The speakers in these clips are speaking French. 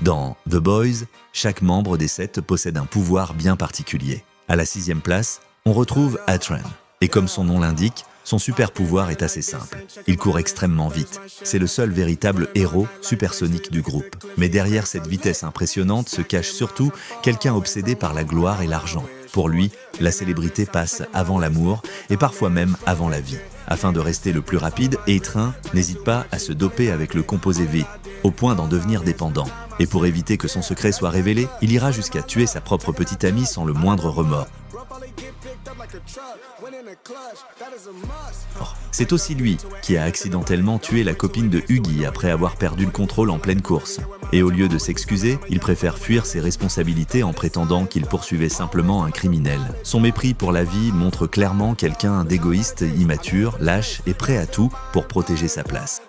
Dans The Boys, chaque membre des 7 possède un pouvoir bien particulier. À la 6e place, on retrouve Atren. Et comme son nom l'indique, son super pouvoir est assez simple. Il court extrêmement vite. C'est le seul véritable héros supersonique du groupe. Mais derrière cette vitesse impressionnante se cache surtout quelqu'un obsédé par la gloire et l'argent. Pour lui, la célébrité passe avant l'amour et parfois même avant la vie. Afin de rester le plus rapide, Atren n'hésite pas à se doper avec le composé V, au point d'en devenir dépendant. Et pour éviter que son secret soit révélé, il ira jusqu'à tuer sa propre petite amie sans le moindre remords. C'est aussi lui qui a accidentellement tué la copine de Huggy après avoir perdu le contrôle en pleine course. Et au lieu de s'excuser, il préfère fuir ses responsabilités en prétendant qu'il poursuivait simplement un criminel. Son mépris pour la vie montre clairement quelqu'un d'égoïste, immature, lâche et prêt à tout pour protéger sa place.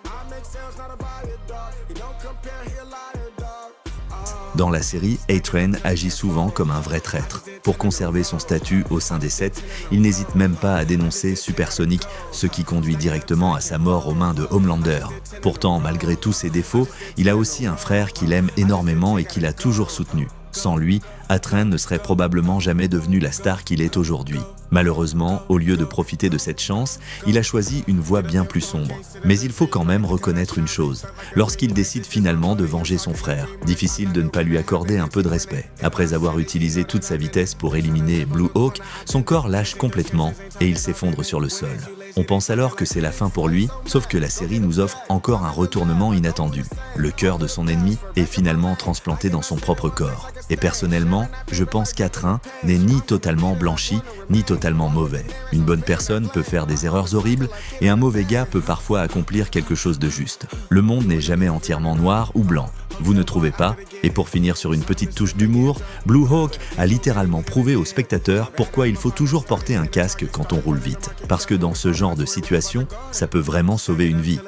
Dans la série, Atren agit souvent comme un vrai traître. Pour conserver son statut au sein des 7, il n'hésite même pas à dénoncer Supersonic, ce qui conduit directement à sa mort aux mains de Homelander. Pourtant, malgré tous ses défauts, il a aussi un frère qu'il aime énormément et qu'il a toujours soutenu. Sans lui, Atren ne serait probablement jamais devenu la star qu'il est aujourd'hui. Malheureusement, au lieu de profiter de cette chance, il a choisi une voie bien plus sombre. Mais il faut quand même reconnaître une chose. Lorsqu'il décide finalement de venger son frère, difficile de ne pas lui accorder un peu de respect. Après avoir utilisé toute sa vitesse pour éliminer Blue Hawk, son corps lâche complètement et il s'effondre sur le sol. On pense alors que c'est la fin pour lui, sauf que la série nous offre encore un retournement inattendu. Le cœur de son ennemi est finalement transplanté dans son propre corps. Et personnellement, je pense qu'Atren n'est ni totalement blanchi, ni totalement mauvais. Une bonne personne peut faire des erreurs horribles et un mauvais gars peut parfois accomplir quelque chose de juste. Le monde n'est jamais entièrement noir ou blanc. Vous ne trouvez pas? Et pour finir sur une petite touche d'humour, Blue Hawk a littéralement prouvé aux spectateurs pourquoi il faut toujours porter un casque quand on roule vite. Parce que dans ce genre de situation, ça peut vraiment sauver une vie.